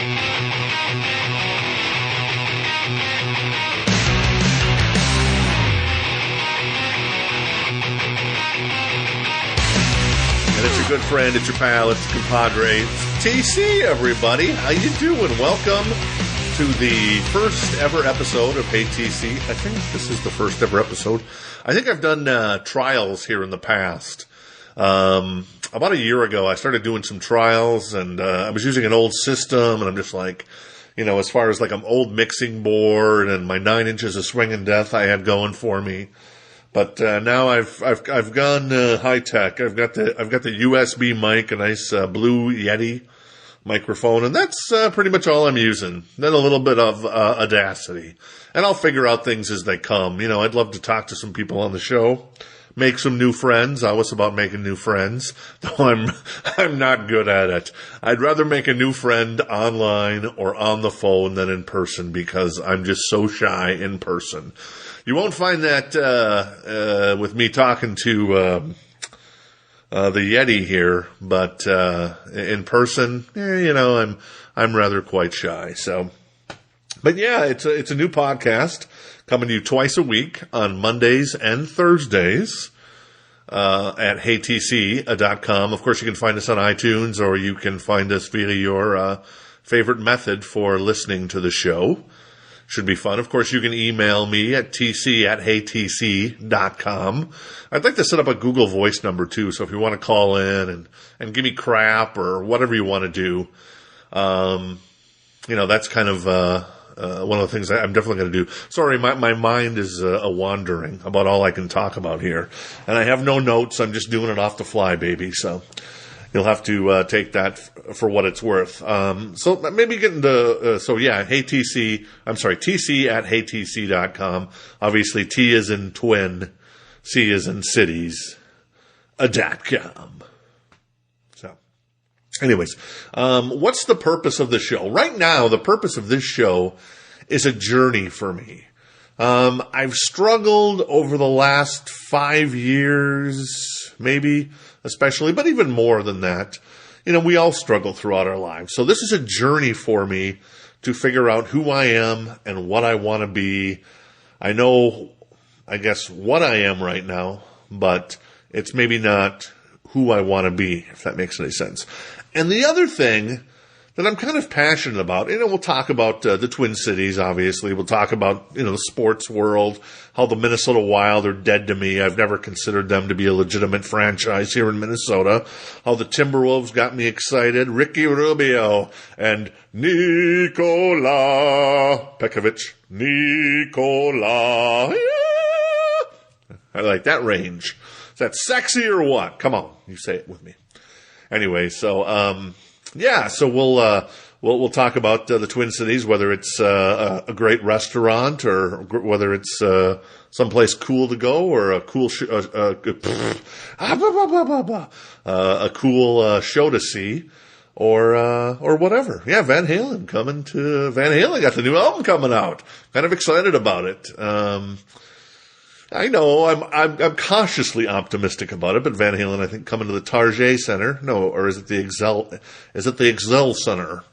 And it's your good friend, it's your pal, it's your compadre, it's TC, everybody. How you doing? Welcome to the first ever episode of Hey TC. I think this is the first ever episode. I think I've done trials here in the past. About a year ago, I started doing some trials, and I was using an old system, and I'm just like, you know, as far as like an old mixing board and my 9 inches of swinging death I had going for me. But now I've gone high tech. I've got the USB mic, a nice blue Yeti microphone, and that's pretty much all I'm using. Then a little bit of Audacity, and I'll figure out things as they come. You know, I'd love to talk to some people on the show, make some new friends. I was about making new friends, though I'm not good at it. I'd rather make a new friend online or on the phone than in person because I'm just so shy in person. You won't find that with me talking to the Yeti here, but in person, you know, I'm rather quite shy. So, but yeah, it's a new podcast coming to you twice a week on Mondays and Thursdays at heytc.com. Of course, you can find us on iTunes, or you can find us via your favorite method for listening to the show. Should be fun. Of course, you can email me at tc@heytc.com. I'd like to set up a Google Voice number, too, so if you want to call in and give me crap or whatever you want to do, you know, that's kind of one of the things I'm definitely going to do. Sorry, my mind is wandering about all I can talk about here. And I have no notes. I'm just doing it off the fly, baby, so you'll have to take that for what it's worth. So maybe get into, Hey TC, I'm sorry, tc@heytc.com. Obviously, T is in twin, C is in cities, .com. So, anyways, what's the purpose of the show? Right now, the purpose of this show is a journey for me. I've struggled over the last 5 years, maybe, especially, but even more than that. You know, we all struggle throughout our lives. So this is a journey for me to figure out who I am and what I want to be. I know, I guess, what I am right now, but it's maybe not who I want to be, if that makes any sense. And the other thing that I'm kind of passionate about, you know, we'll talk about the Twin Cities, obviously. We'll talk about, you know, the sports world, how the Minnesota Wild are dead to me. I've never considered them to be a legitimate franchise here in Minnesota. How the Timberwolves got me excited. Ricky Rubio and Nikola Pekovic. Nikola. Yeah. I like that range. Is that sexy or what? Come on, you say it with me. Anyway, so, yeah, so we'll talk about the Twin Cities, whether it's a great restaurant or whether it's someplace cool to go or a cool a cool show to see or whatever. Yeah, Van Halen got the new album coming out. Kind of excited about it. I know I'm cautiously optimistic about it, but Van Halen, I think, coming to the Target Center. No, or is it the Xcel? Is it the Xcel Center?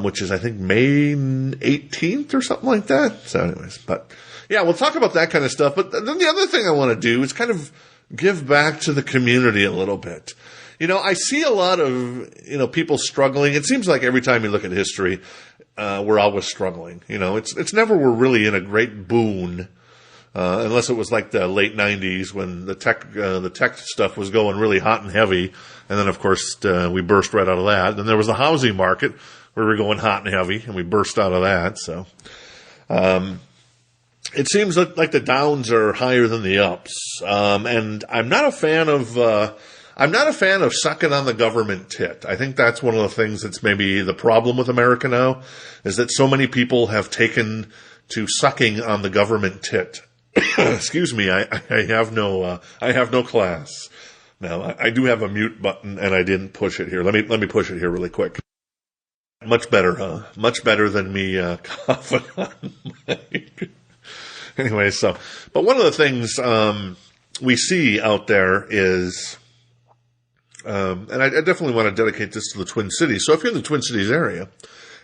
Which is, I think, May 18th or something like that. So anyways, but yeah, we'll talk about that kind of stuff. But then the other thing I want to do is kind of give back to the community a little bit. You know, I see a lot of, you know, people struggling. It seems like every time you look at history, we're always struggling. You know, it's never we're really in a great boon. Unless it was like the late 90s when the tech stuff was going really hot and heavy. And then, of course, we burst right out of that. Then there was the housing market where we were going hot and heavy, and we burst out of that. So, it seems like the downs are higher than the ups. And I'm not a fan of sucking on the government tit. I think that's one of the things that's maybe the problem with America now, is that so many people have taken to sucking on the government tit. Excuse me, I have no class. Now, I do have a mute button and I didn't push it here. Let me push it here really quick. Much better, huh? Much better than me, coughing on mic. Anyway, but one of the things, we see out there is, and I definitely want to dedicate this to the Twin Cities. So if you're in the Twin Cities area,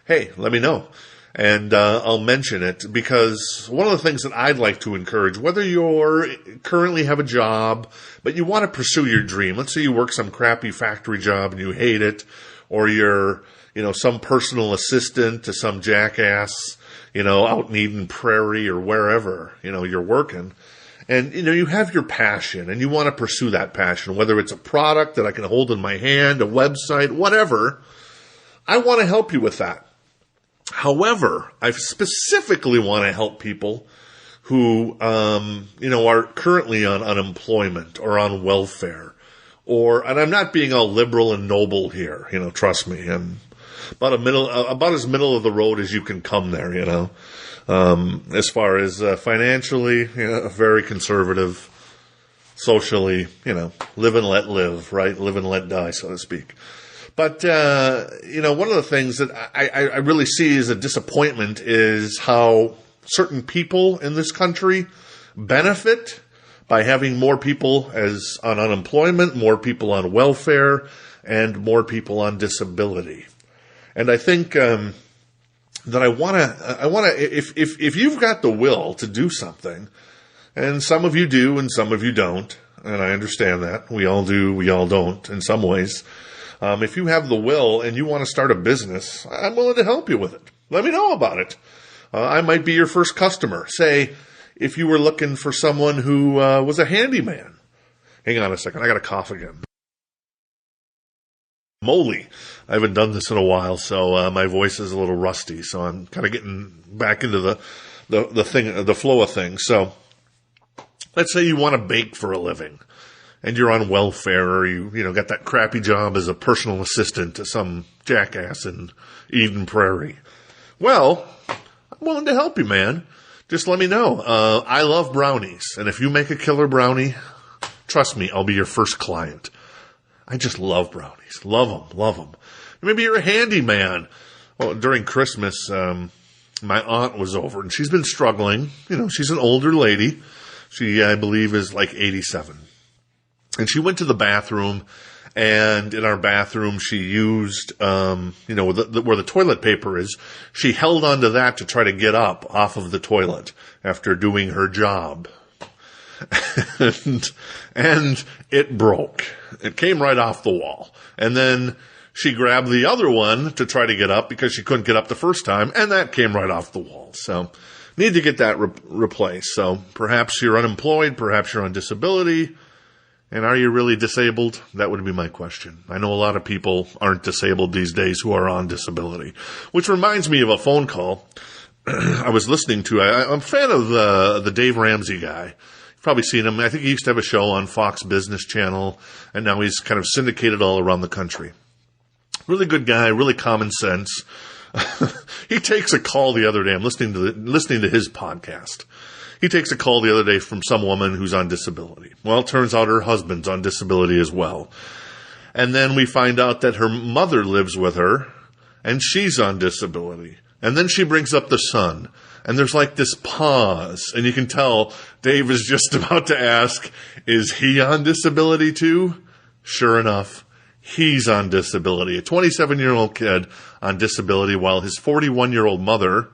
hey, let me know. And I'll mention it, because one of the things that I'd like to encourage, whether you're currently have a job, but you want to pursue your dream. Let's say you work some crappy factory job and you hate it, or you're, some personal assistant to some jackass, out in Eden Prairie or wherever, you're working. And, you have your passion and you want to pursue that passion, whether it's a product that I can hold in my hand, a website, whatever. I want to help you with that. However, I specifically want to help people who, are currently on unemployment or on welfare, and I'm not being all liberal and noble here, trust me. I'm about as middle of the road as you can come there, as far as financially, very conservative, socially, live and let live, right? Live and let die, so to speak. But, one of the things that I really see as a disappointment is how certain people in this country benefit by having more people as on unemployment, more people on welfare, and more people on disability. And I think that I want to, if you've got the will to do something, and some of you do and some of you don't, and I understand that. We all do, we all don't in some ways. If you have the will and you want to start a business, I'm willing to help you with it. Let me know about it. I might be your first customer. Say, if you were looking for someone who was a handyman. Hang on a second, I got to cough again. Moly. I haven't done this in a while, so my voice is a little rusty. So I'm kind of getting back into the flow of things. So let's say you want to bake for a living, and you're on welfare, or you got that crappy job as a personal assistant to some jackass in Eden Prairie. Well, I'm willing to help you, man. Just let me know. I love brownies, and if you make a killer brownie, trust me, I'll be your first client. I just love brownies. Love them. Maybe you're a handyman. Well, during Christmas, my aunt was over, and she's been struggling. She's an older lady. She, I believe, is like 87. And she went to the bathroom, and in our bathroom, she used, where the toilet paper is, she held onto that to try to get up off of the toilet after doing her job. and it broke. It came right off the wall. And then she grabbed the other one to try to get up because she couldn't get up the first time, and that came right off the wall. So, need to get that replaced. So, perhaps you're unemployed, perhaps you're on disability. And are you really disabled? That would be my question. I know a lot of people aren't disabled these days who are on disability. Which reminds me of a phone call I was listening to. I'm a fan of the Dave Ramsey guy. You've probably seen him. I think he used to have a show on Fox Business Channel, and now he's kind of syndicated all around the country. Really good guy, really common sense. He takes a call the other day. I'm listening to his podcast. He takes a call the other day from some woman who's on disability. Well, it turns out her husband's on disability as well. And then we find out that her mother lives with her, and she's on disability. And then she brings up the son. And there's like this pause. And you can tell Dave is just about to ask, is he on disability too? Sure enough, he's on disability. A 27-year-old kid on disability, while his 41-year-old mother...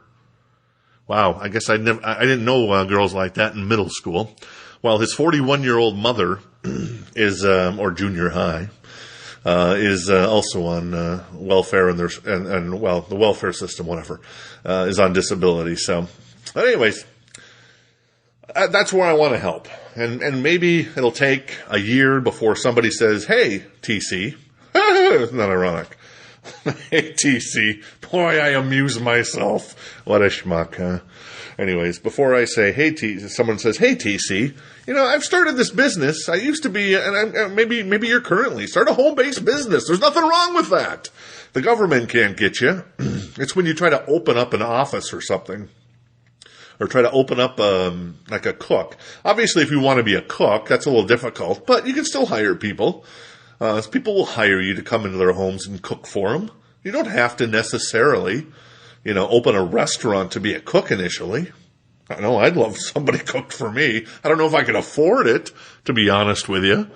Wow, I guess I didn't know girls like that in middle school. While his 41-year-old mother is, or junior high, is also on welfare and the welfare system, whatever, is on disability. So, but anyways, that's where I want to help. And maybe it'll take a year before somebody says, "Hey, TC," isn't that ironic? Hey, TC. Boy, I amuse myself. What a schmuck, huh? Anyways, before I say, hey, TC, someone says, hey, TC, I've started this business. I used to be, and maybe you're currently, start a home-based business. There's nothing wrong with that. The government can't get you. It's when you try to open up an office or something, or try to open up, like a cook. Obviously, if you want to be a cook, that's a little difficult, but you can still hire people. People will hire you to come into their homes and cook for them. You don't have to necessarily, open a restaurant to be a cook initially. I know I'd love somebody cooked for me. I don't know if I could afford it, to be honest with you.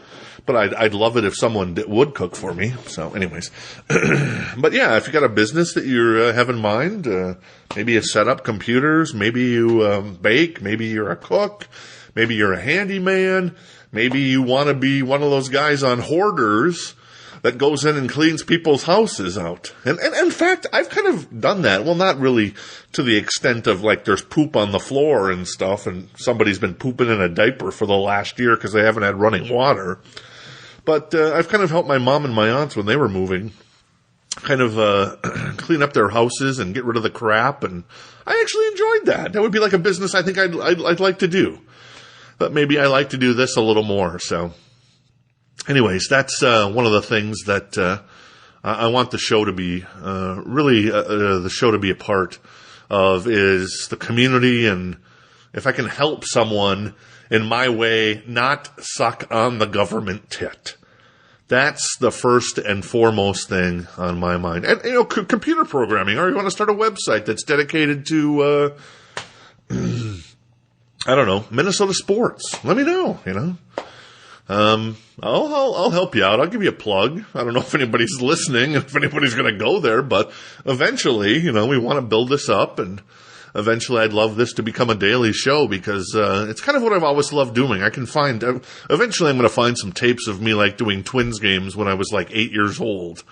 But I'd love it if someone would cook for me. So anyways. But yeah, if you got a business that you have in mind, maybe you set up computers, maybe you bake, maybe you're a cook, maybe you're a handyman, maybe you want to be one of those guys on Hoarders that goes in and cleans people's houses out. And in fact, I've kind of done that. Well, not really to the extent of like there's poop on the floor and stuff and somebody's been pooping in a diaper for the last year because they haven't had running water. But I've kind of helped my mom and my aunts when they were moving kind of clean up their houses and get rid of the crap. And I actually enjoyed that. That would be like a business I think I'd like to do. But maybe I like to do this a little more. So anyways, that's one of the things that I want the show to be the show to be a part of is the community. And if I can help someone in my way not suck on the government tit. That's the first and foremost thing on my mind. And, computer programming, or you want to start a website that's dedicated to, I don't know, Minnesota sports. Let me know, I'll help you out. I'll give you a plug. I don't know if anybody's listening and if anybody's going to go there, but eventually, we want to build this up, and eventually I'd love this to become a daily show because it's kind of what I've always loved doing. I can find, eventually I'm going to find some tapes of me like doing Twins games when I was like 8 years old,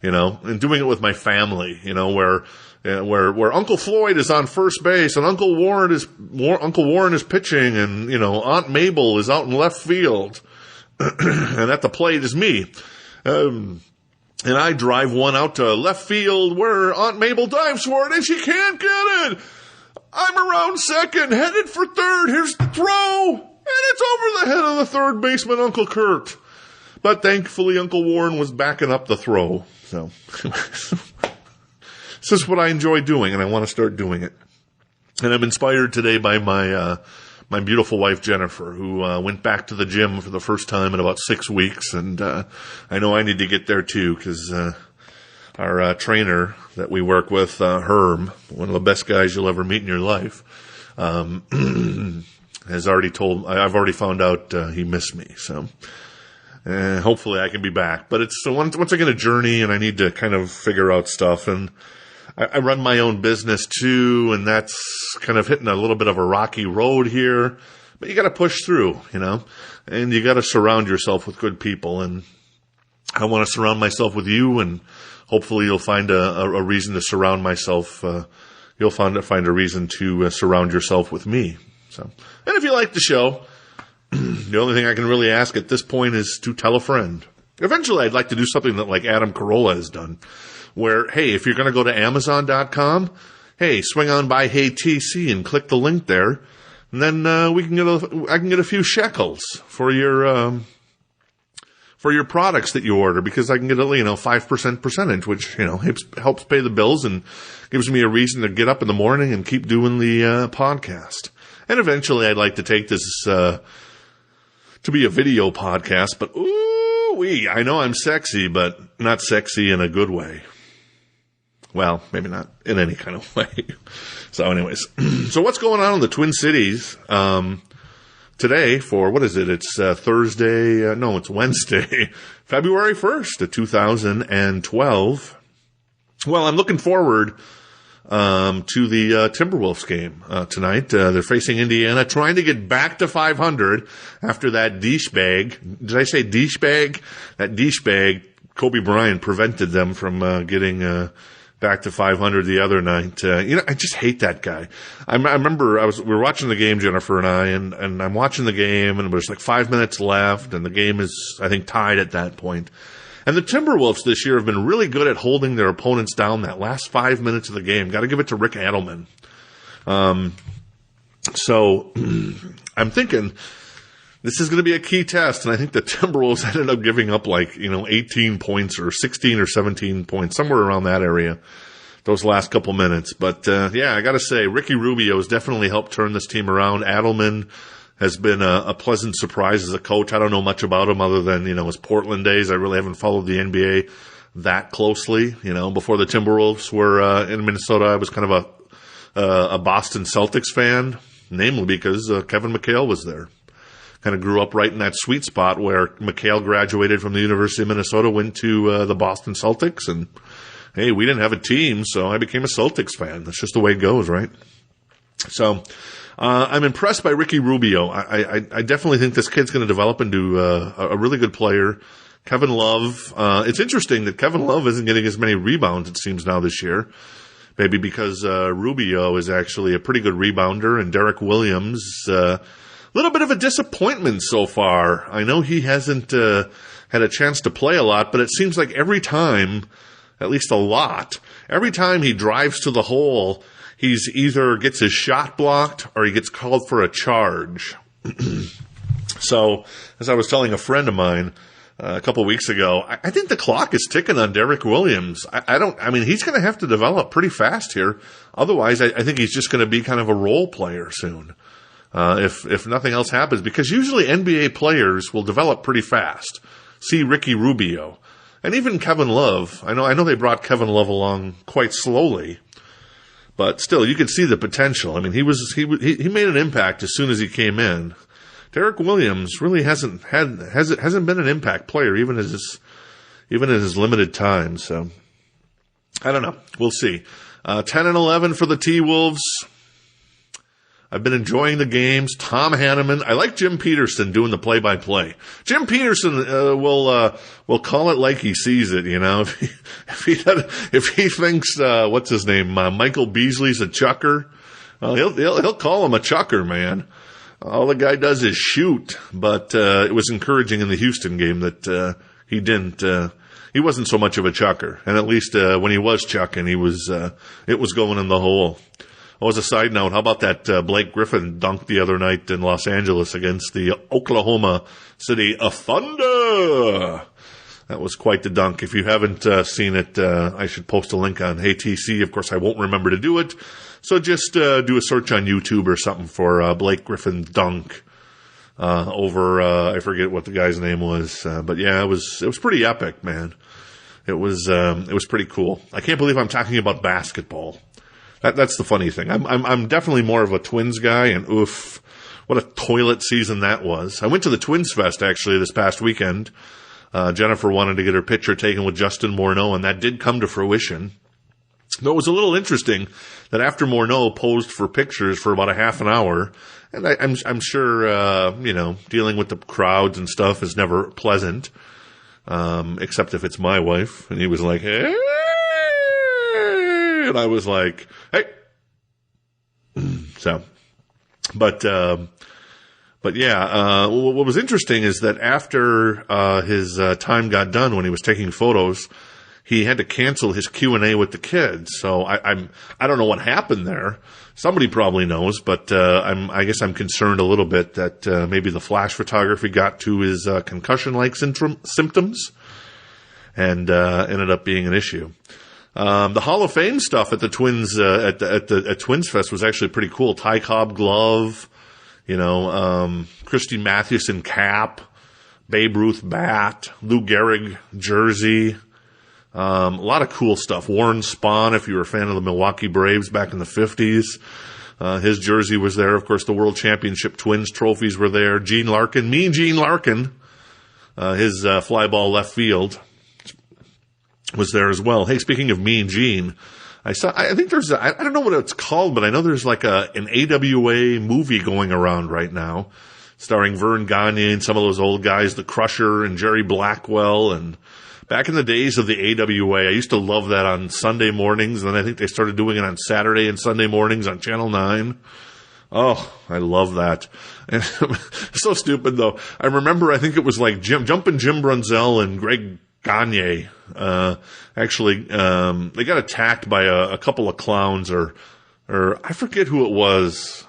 and doing it with my family, where Uncle Floyd is on first base and Uncle Warren is pitching and, Aunt Mabel is out in left field and at the plate is me. And I drive one out to left field where Aunt Mabel dives for it and she can't get it. I'm around second, headed for third. Here's the throw. And it's over the head of the third baseman, Uncle Kurt. But thankfully, Uncle Warren was backing up the throw. So this is what I enjoy doing, and I want to start doing it. And I'm inspired today by my beautiful wife, Jennifer, who went back to the gym for the first time in about 6 weeks. And I know I need to get there, too, because our trainer that we work with, Herm, one of the best guys you'll ever meet in your life, has already I've already found out he missed me. So hopefully I can be back. But it's once again a journey, and I need to kind of figure out stuff. And I run my own business too, and that's kind of hitting a little bit of a rocky road here. But you got to push through, and you got to surround yourself with good people. And I want to surround myself with you, and hopefully you'll find a reason to surround myself. You'll find a reason to surround yourself with me. So, and if you like the show, the only thing I can really ask at this point is to tell a friend. Eventually, I'd like to do something that like Adam Carolla has done, where, hey, if you're going to go to Amazon.com, hey, swing on by Hey TC and click the link there, and then I can get a few shekels for your products that you order, because I can get a 5% percentage, which helps pay the bills and gives me a reason to get up in the morning and keep doing the podcast. And eventually, I'd like to take this to be a video podcast, but I know I'm sexy, but not sexy in a good way. Well, maybe not in any kind of way. So anyways, so what's going on in the Twin Cities today for, what is it? It's Thursday. No, it's Wednesday, February 1st, 2012. Well, I'm looking forward to the Timberwolves game tonight. They're facing Indiana, trying to get back to 500 after that douchebag. Did I say douchebag? That douchebag, Kobe Bryant, prevented them from getting back to 500 the other night. I just hate that guy. I remember we were watching the game, Jennifer and I, and I'm watching the game, and there's like 5 minutes left, and the game is, I think, tied at that point. And the Timberwolves this year have been really good at holding their opponents down that last 5 minutes of the game. Got to give it to Rick Adelman. So I'm thinking this is going to be a key test, and I think the Timberwolves ended up giving up 18 points or 16 or 17 points, somewhere around that area, those last couple minutes. But I got to say, Ricky Rubio has definitely helped turn this team around. Adelman has been a pleasant surprise as a coach. I don't know much about him other than, his Portland days. I really haven't followed the NBA that closely. Before the Timberwolves were in Minnesota, I was kind of a Boston Celtics fan. namely because Kevin McHale was there. Kind of grew up right in that sweet spot where McHale graduated from the University of Minnesota, went to the Boston Celtics, and hey, we didn't have a team, so I became a Celtics fan. That's just the way it goes, right? So I'm impressed by Ricky Rubio. I definitely think this kid's going to develop into a really good player. Kevin Love. It's interesting that Kevin Love isn't getting as many rebounds, it seems, now this year. Maybe because Rubio is actually a pretty good rebounder, and Derrick Williams, little bit of a disappointment so far. I know he hasn't had a chance to play a lot, but it seems like every time, at least a lot, every time he drives to the hole, he's either gets his shot blocked or he gets called for a charge. So, as I was telling a friend of mine a couple of weeks ago, I think the clock is ticking on Derrick Williams. I mean, he's going to have to develop pretty fast here. Otherwise, I think he's just going to be kind of a role player soon. If nothing else happens, because usually NBA players will develop pretty fast. See Ricky Rubio, and even Kevin Love. I know they brought Kevin Love along quite slowly, but still, you can see the potential. I mean, he made an impact as soon as he came in. Derrick Williams really hasn't been an impact player even in his limited time. So I don't know. We'll see. 10-11 for the T-Wolves. I've been enjoying the games. Tom Hanneman. I like Jim Peterson doing the play-by-play. Jim Peterson will call it like he sees it. You know, if he thinks what's his name, Michael Beasley's a chucker, well, he'll call him a chucker, man. All the guy does is shoot. But it was encouraging in the Houston game that he didn't. He wasn't so much of a chucker, and at least when he was chucking, it was going in the hole. Oh, as a side note, how about that Blake Griffin dunk the other night in Los Angeles against the Oklahoma City Thunder? That was quite the dunk. If you haven't seen it, I should post a link on HeyTC. Of course, I won't remember to do it. So just do a search on YouTube or something for Blake Griffin dunk over, I forget what the guy's name was. But yeah, it was pretty epic, man. It was pretty cool. I can't believe I'm talking about basketball. That's the funny thing. I'm definitely more of a Twins guy, and oof, what a toilet season that was. I went to the Twinsfest actually this past weekend. Jennifer wanted to get her picture taken with Justin Morneau, and that did come to fruition. Though it was a little interesting that after Morneau posed for pictures for about a half an hour, and I'm sure dealing with the crowds and stuff is never pleasant, except if it's my wife, and he was like, hey. And I was like, hey. So, but yeah, what was interesting is that after his time got done when he was taking photos, he had to cancel his Q&A with the kids. So I don't know what happened there. Somebody probably knows, but I guess I'm concerned a little bit that maybe the flash photography got to his concussion-like symptoms and ended up being an issue. The Hall of Fame stuff at the Twins at Twinsfest was actually pretty cool. Ty Cobb glove, Christy Mathewson cap, Babe Ruth bat, Lou Gehrig jersey, a lot of cool stuff. Warren Spahn, if you were a fan of the Milwaukee Braves back in the 50s, his jersey was there. Of course, the World Championship Twins trophies were there. Gene Larkin, Mean Gene Larkin, his fly ball left field was there as well. Hey, speaking of Mean Gene, I think there's I don't know what it's called, but I know there's like an AWA movie going around right now, starring Vern Gagne and some of those old guys, the Crusher and Jerry Blackwell. And back in the days of the AWA, I used to love that on Sunday mornings, and then I think they started doing it on Saturday and Sunday mornings on Channel 9. Oh, I love that. And so stupid though. I remember, I think it was like Jumpin' Jim Brunzell and Greg Gagne, actually, they got attacked by a couple of clowns or I forget who it was.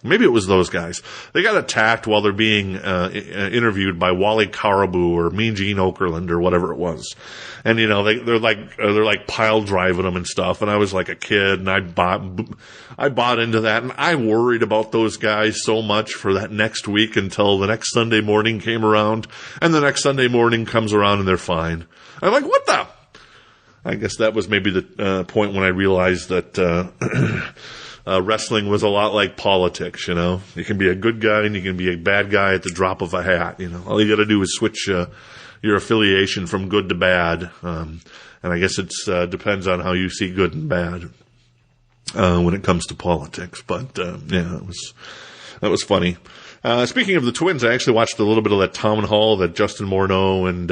Maybe it was those guys. They got attacked while they're being interviewed by Wally Caribou or Mean Gene Okerlund or whatever it was. And they're like pile driving them and stuff. And I was like a kid, and I bought into that, and I worried about those guys so much for that next week until the next Sunday morning came around. And the next Sunday morning comes around and they're fine. I'm like, what the? I guess that was maybe the point when I realized that wrestling was a lot like politics, you know. You can be a good guy and you can be a bad guy at the drop of a hat, you know. All you got to do is switch your affiliation from good to bad. And I guess it depends on how you see good and bad when it comes to politics. But, that was funny. Speaking of the Twins, I actually watched a little bit of that Townhall that Justin Morneau and,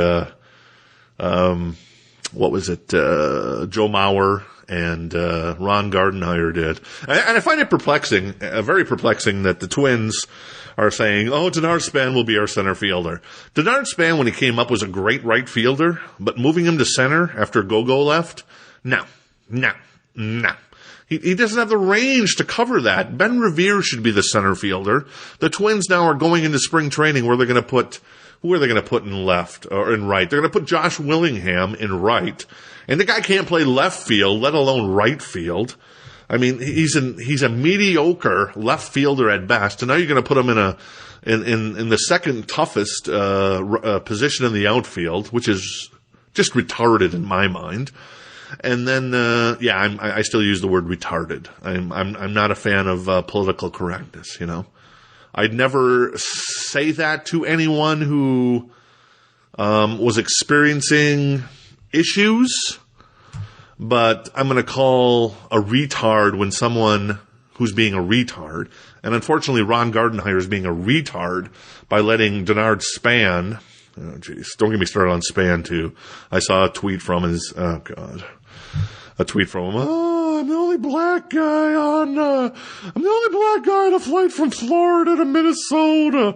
Joe Mauer and Ron Gardenhire did. And I find it perplexing, very perplexing, that the Twins are saying, Denard Span will be our center fielder. Denard Span, when he came up, was a great right fielder, but moving him to center after Gogo left? No. He doesn't have the range to cover that. Ben Revere should be the center fielder. The Twins now are going into spring training where they're going to put, who are they going to put in left or in right? They're going to put Josh Willingham in right. And the guy can't play left field, let alone right field. I mean, he's a mediocre left fielder at best. And now you're going to put him in the second toughest, position in the outfield, which is just retarded in my mind. And then, I still use the word retarded. I'm not a fan of political correctness, you know. I'd never say that to anyone who was experiencing issues, but I'm going to call a retard when someone who's being a retard. And unfortunately, Ron Gardenhire is being a retard by letting Denard Span. Oh, geez. Don't get me started on Span, too. I saw a tweet from him. I'm the only black guy on a flight from Florida to Minnesota.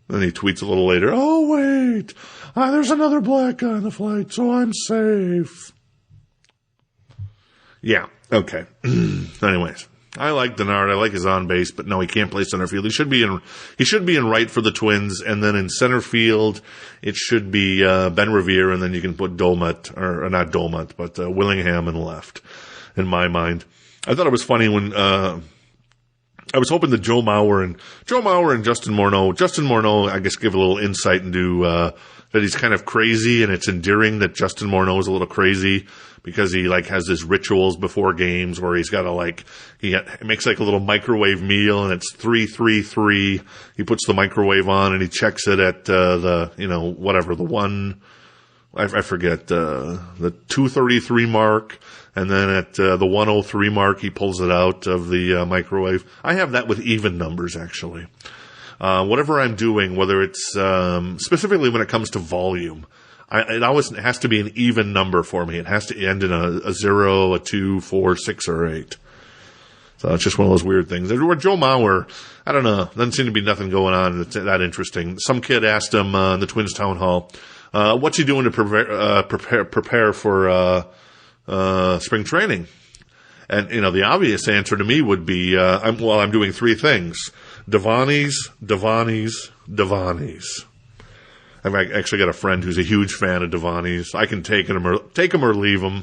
Then he tweets a little later, wait, there's another black guy on the flight, so I'm safe. Yeah, okay. Anyways. I like Denard. I like his on base, but no, he can't play center field. He should be in right for the Twins, and then in center field, it should be Ben Revere, and then you can put Willingham in left. In my mind, I thought it was funny when I was hoping that Joe Mauer and Justin Morneau, I guess, give a little insight into that he's kind of crazy, and it's endearing that Justin Morneau is a little crazy. Because he has his rituals before games where he's got to he makes a little microwave meal and it's 3-3-3. He puts the microwave on and he checks it at the 2:33 mark, and then at the 1:03 mark he pulls it out of the microwave. I have that with even numbers actually. Whatever I'm doing, whether it's specifically when it comes to volume. It always has to be an even number for me. It has to end in a 0, a 2, 4, 6, or 8. So it's just one of those weird things. Where Joe Mauer, I don't know, doesn't seem to be nothing going on that's that interesting. Some kid asked him in the Twins Townhall, what's he doing to prepare for spring training? And, the obvious answer to me would be, I'm doing 3 things. Devani's. I've actually got a friend who's a huge fan of Devani's. I can take him or leave him,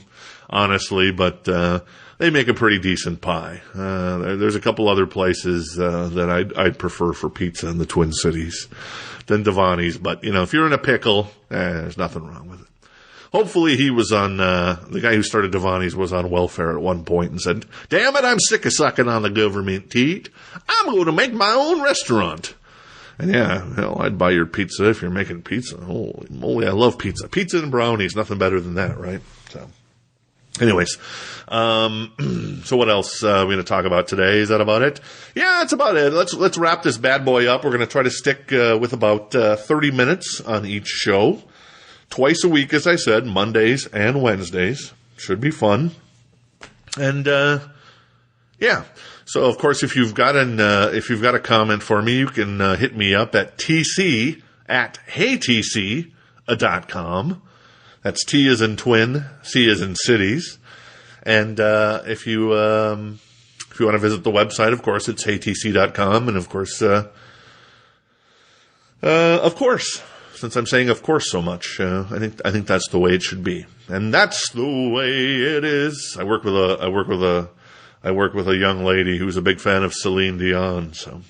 honestly, but they make a pretty decent pie. There's a couple other places that I'd prefer for pizza in the Twin Cities than Devani's, but if you're in a pickle, there's nothing wrong with it. Hopefully he was on the guy who started Devani's was on welfare at one point and said, "Damn it, I'm sick of sucking on the government teat. I'm going to make my own restaurant." And I'd buy your pizza if you're making pizza. Holy moly, I love pizza. Pizza and brownies, nothing better than that, right? So, anyways, so what else are we going to talk about today? Is that about it? Yeah, that's about it. Let's wrap this bad boy up. We're going to try to stick with about 30 minutes on each show. Twice a week, as I said, Mondays and Wednesdays. Should be fun. And, so, of course, if you've got a comment for me, you can hit me up at tc@heytc.com. That's T as in twin, C as in cities. And if you want to visit the website, of course, it's heytc.com. And of course, since I'm saying of course so much, I think that's the way it should be, and that's the way it is. I work with a young lady who's a big fan of Celine Dion, so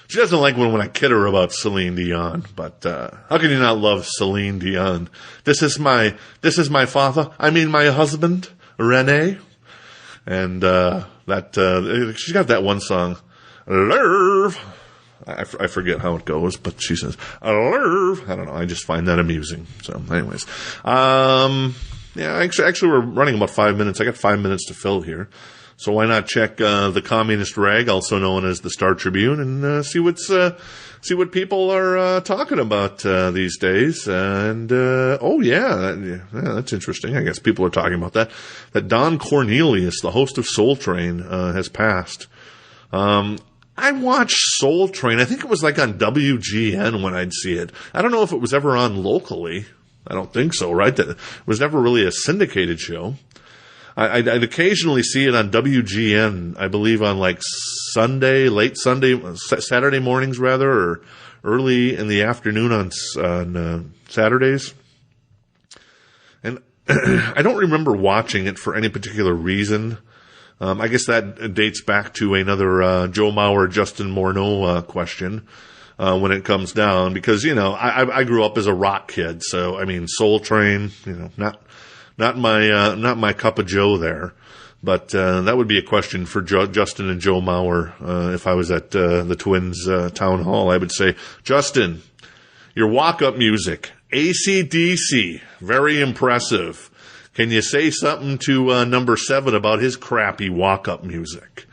she doesn't like when I kid her about Celine Dion, but how can you not love Celine Dion? This is my father, my husband, Rene. And she's got that one song, Lerv. I forget how it goes, but she says, Lerv. I don't know. I just find that amusing. So, anyways. Actually, we're running about 5 minutes. I got 5 minutes to fill here. So why not check the Communist Rag, also known as the Star Tribune, and see what people are talking about these days. And that's interesting. I guess people are talking about that. That Don Cornelius, the host of Soul Train, has passed. I watched Soul Train. I think it was like on WGN when I'd see it. I don't know if it was ever on locally. I don't think so, right? It was never really a syndicated show. I'd occasionally see it on WGN, I believe on like late Sunday, Saturday mornings rather, or early in the afternoon on Saturdays. And I don't remember watching it for any particular reason. I guess that dates back to another Joe Mauer, Justin Morneau question when it comes down, because I grew up as a rock kid, so I mean Soul Train, not my cup of Joe there, but that would be a question for Justin and Joe Mauer. If I was at the Twins Townhall, I would say, Justin, your walk-up music, AC/DC, very impressive. Can you say something to number 7 about his crappy walk-up music?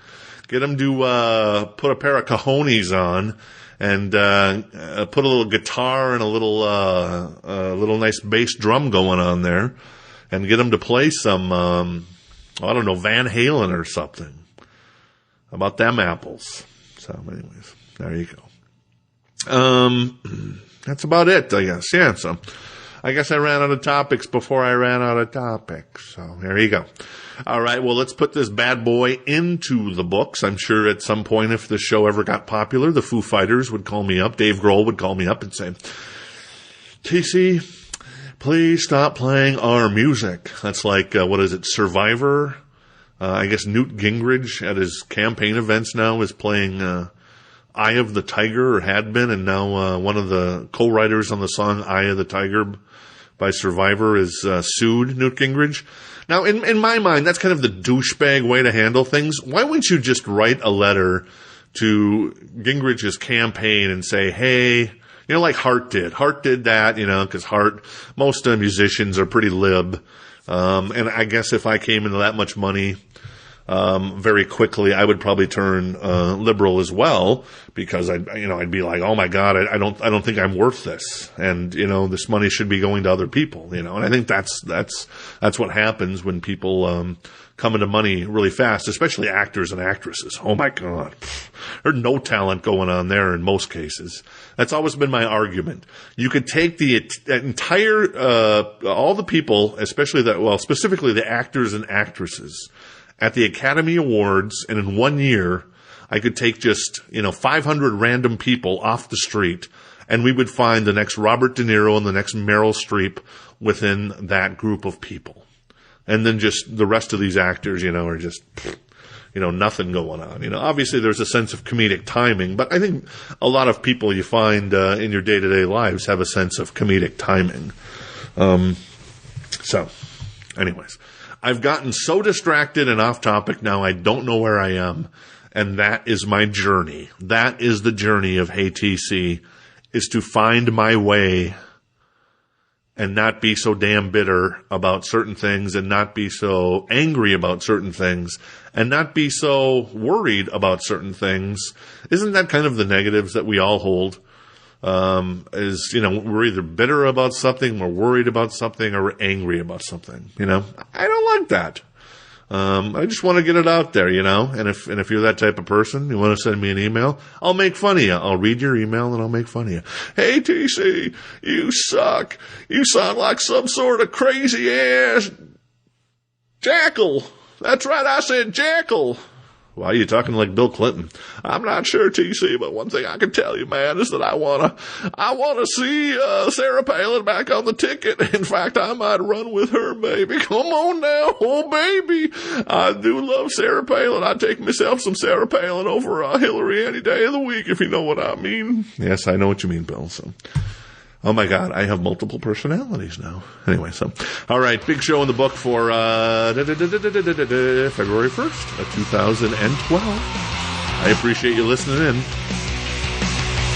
Get him to put a pair of cojones on and put a little guitar and a little nice bass drum going on there, and get him to play some, I don't know, Van Halen or something. How about them apples? So, anyways, there you go. That's about it, I guess. Yeah, so I guess I ran out of topics before I ran out of topics. So there you go. All right, well, let's put this bad boy into the books. I'm sure at some point, if the show ever got popular, the Foo Fighters would call me up. Dave Grohl would call me up and say, TC, please stop playing our music. That's like, what is it, Survivor? I guess Newt Gingrich at his campaign events now is playing Eye of the Tiger, or had been, and now one of the co-writers on the song Eye of the Tiger by Survivor is sued Newt Gingrich. Now, in my mind, that's kind of the douchebag way to handle things. Why wouldn't you just write a letter to Gingrich's campaign and say, hey, like Hart did. Hart did that, because most musicians are pretty lib. And I guess if I came into that much money, very quickly, I would probably turn liberal as well, because I'd be like, oh my God, I don't think I'm worth this, and this money should be going to other people, and I think that's what happens when people come into money really fast, especially actors and actresses. Oh my God, there's no talent going on there in most cases. That's always been my argument. You could take the entire all the people, specifically the actors and actresses at the Academy Awards, and in 1 year, I could take just, 500 random people off the street, and we would find the next Robert De Niro and the next Meryl Streep within that group of people. And then just the rest of these actors, are just, nothing going on. Obviously there's a sense of comedic timing, but I think a lot of people you find in your day-to-day lives have a sense of comedic timing. So, anyways. I've gotten so distracted and off topic now, I don't know where I am. And that is my journey. That is the journey of Hey TC, is to find my way and not be so damn bitter about certain things, and not be so angry about certain things, and not be so worried about certain things. Isn't that kind of the negatives that we all hold? We're either bitter about something, we're worried about something, or we're angry about something. I don't like that. I just want to get it out there, and if you're that type of person, you want to send me an email, I'll make fun of you. I'll read your email and I'll make fun of you. Hey TC, you suck. You sound like some sort of crazy ass jackal. That's right, I said jackal. Why are you talking like Bill Clinton? I'm not sure, TC, but one thing I can tell you, man, is that I wanna see Sarah Palin back on the ticket. In fact, I might run with her, baby. Come on now, oh baby. I do love Sarah Palin. I'd take myself some Sarah Palin over Hillary any day of the week, if you know what I mean. Yes, I know what you mean, Bill. So, Oh my God, I have multiple personalities now. Anyway, so, all right, big show in the book for February 1st of 2012. I appreciate you listening in.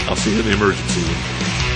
I'll see you in the emergency room.